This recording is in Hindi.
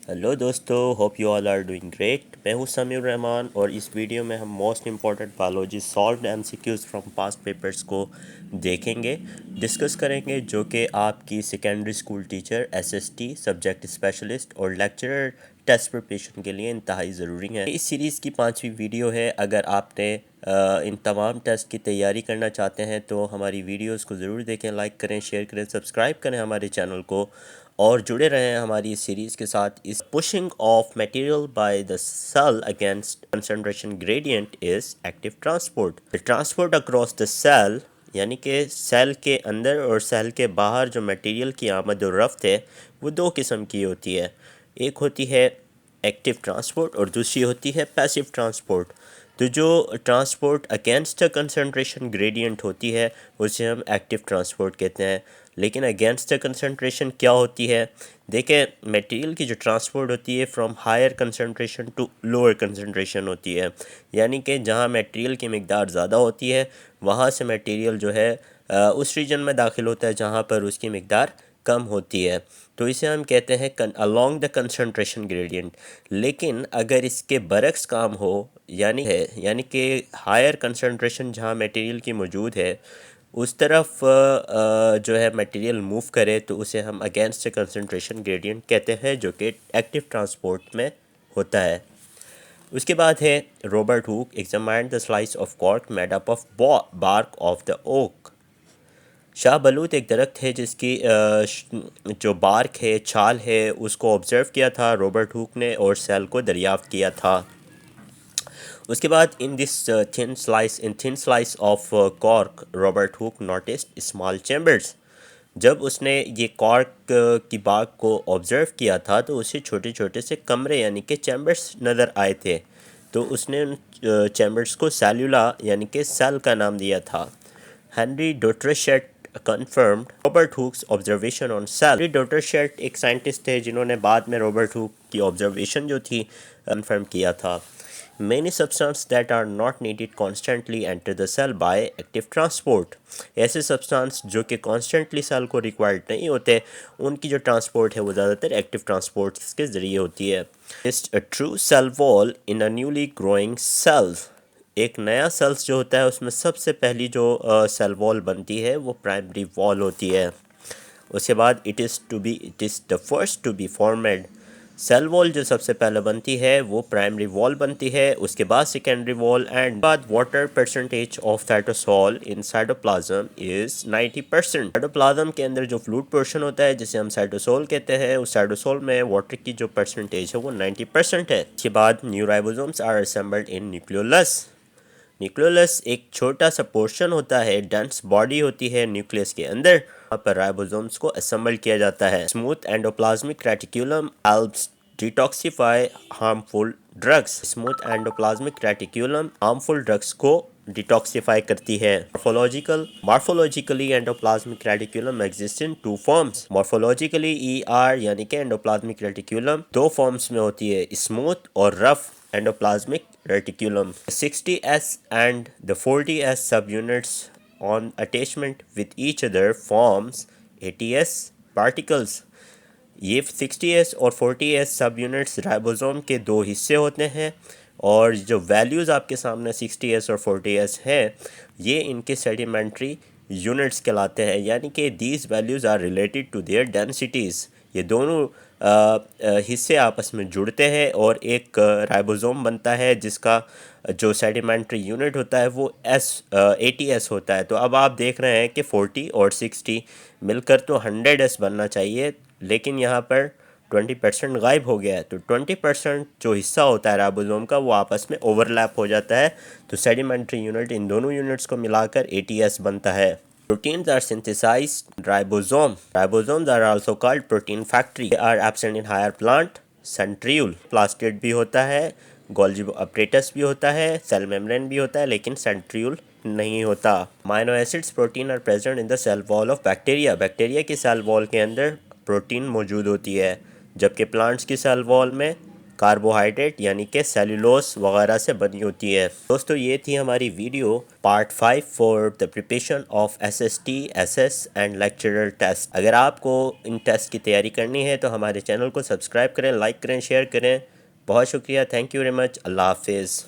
हेलो दोस्तों, hope you all are doing great. मैं हूं समीर रहमान और इस वीडियो में हम most important biology solved MCQs from past papers को देखेंगे, डिस्कस करेंगे, जो कि आपकी secondary school teacher, SST, subject specialist और लेक्चरर टेस्ट प्रिपरेशन के लिए इंतहाई ज़रूरी है। इस सीरीज़ की 5वीं वीडियो है। अगर आपने इन तमाम टेस्ट की तैयारी करना चाहते हैं तो हमारी वीडियोस को ज़रूर देखें, लाइक करें, शेयर करें, सब्सक्राइब करें हमारे चैनल को और जुड़े रहें हमारी इस सीरीज़ के साथ। This pushing of material by the cell against concentration gradient is active transport. The transport across the cell, यानी कि सेल के अंदर और सेल के बाहर जो मटेरियल की आमद और रफ्त है वो दो किस्म की होती है। एक होती है एक्टिव ट्रांसपोर्ट और दूसरी होती है पैसिव ट्रांसपोर्ट। तो जो transport against the concentration gradient होती है उसे हम एक्टिव ट्रांसपोर्ट कहते हैं। लेकिन अगेंस्ट द कंसंट्रेशन क्या होती है? देखें, मटेरियल की जो ट्रांसपोर्ट होती है from higher concentration to lower concentration होती है, यानी कि जहाँ मटेरियल की मिकदार ज़्यादा होती है वहाँ से मटेरियल जो है उस रीजन में दाखिल होता है जहाँ पर उसकी मिकदार कम होती है। तो इसे हम कहते हैं अलोंग द कंसंट्रेशन ग्रेडियंट। लेकिन अगर इसके बरक्स काम हो, यानी कि हायर कंसंट्रेशन जहाँ मटेरियल की मौजूद है उस तरफ जो है मटेरियल मूव करे तो उसे हम अगेंस्ट द कंसंट्रेशन ग्रेडियंट कहते हैं, जो कि एक्टिव ट्रांसपोर्ट में होता है। उसके बाद है Robert Hooke examined the slice of cork made up of bark of the oak. शाहबलूत एक दरख्त है जिसकी जो बार्क है, छाल है, उसको ऑब्ज़र्व किया था रॉबर्ट हुक ने और सेल को दरियाफ़्त किया था। उसके बाद in thin slice of cork Robert Hooke noticed small chambers. जब उसने ये कॉर्क की बाग को ऑब्ज़र्व किया था तो उसे छोटे छोटे से कमरे यानी कि चैम्बर्स नज़र आए थे। तो उसने उन चैम्बर्स को सेलुला यानी कि सेल का नाम दिया था। Henri Dutrochet confirmed Robert Hooke's observation on cell. Henri Dutrochet एक साइंटिस्ट थे जिन्होंने बाद में रॉबर्ट हुक की ऑब्जर्वेशन जो थी कन्फर्म किया था। Many substances that are not needed constantly enter the cell by active transport। ऐसे सब्सटेंस जो कि कॉन्स्टेंटली सेल को रिक्वायर्ड नहीं होते उनकी जो ट्रांसपोर्ट है वो ज़्यादातर एक्टिव ट्रांसपोर्ट के ज़रिए होती है। It's a true cell wall in a newly growing cells. एक नया सेल्स जो होता है उसमें सबसे पहली जो सेल वॉल बनती है वो प्राइमरी वॉल होती है। उसके बाद it is the first to be formed. Cell wall जो सबसे पहले बनती है वो प्राइमरी वॉल बनती है, उसके बाद सेकेंडरी वॉल एंड बाद water percentage of cytosol in cytoplasm is 90%। Cytoplasm के अंदर जो फ्लूइड पोर्शन होता है जिसे हम साइटोसोल कहते हैं, उस साइटोसोल में वाटर की जो परसेंटेज है वो 90% है। उसके बाद new ribosomes are assembled in nucleolus. Nucleolus एक छोटा सा पोर्शन होता है, डेंस बॉडी होती है न्यूक्लियस के अंदर, यहाँ पर राइबोसोम्स को असेंबल किया जाता है। Smooth endoplasmic reticulum helps detoxify harmful drugs. Smooth endoplasmic reticulum harmful drugs को डिटॉक्सिफाई करती है। Morphologically endoplasmic reticulum exist in two forms. Morphologically ER यानी कि एंडोप्लाज्मिक रेटिक्यूलम दो फॉर्म्स में होती है, स्मूथ और rough endoplasmic reticulum. 60S and the 40S subunits on attachment with each other forms ATS particles. ये 60S और 40S सब यूनिट्स राइबोसोम के दो हिस्से होते हैं और जो वैल्यूज़ आपके सामने 60S और 40S है ये इनके सेडिमेंट्री यूनिट्स कहलाते हैं, यानी कि these values are related to their densities. ये दोनों हिस्से आपस में जुड़ते हैं और एक राइबोसोम बनता है जिसका जो सेडिमेंट्री यूनिट होता है वो ATS होता है। तो अब आप देख रहे हैं कि 40 और 60 मिलकर तो 100S बनना चाहिए, लेकिन यहाँ पर 20% गायब हो गया है। तो 20% जो हिस्सा होता है राइबोसोम का वो आपस में ओवरलैप हो जाता है, तो सेडिमेंट्री यूनिट इन दोनों यूनिट्स को मिलाकर ATS बनता है। Proteins are synthesized in ribosome. Ribosomes are also called protein factory. They are absent in higher plant. Centriole plastid भी होता है, गोल्जी अपरेटस भी होता है, सेल मेम्ब्रेन भी होता है, लेकिन सेंट्रियोल नहीं होता। Amino acids protein are present in the cell wall of bacteria. Bacteria की सेल वॉल के अंदर प्रोटीन मौजूद होती है, जबकि प्लांट्स की सेल वॉल में कार्बोहाइड्रेट यानी कि सेलुलोज वगैरह से बनी होती है। दोस्तों ये थी हमारी video part 5 for the preparation of SST, SS and lecturer test. अगर आपको इन टेस्ट की तैयारी करनी है तो हमारे चैनल को सब्सक्राइब करें, लाइक करें, शेयर करें। बहुत शुक्रिया, थैंक यू वेरी मच, अल्लाह हाफिज़।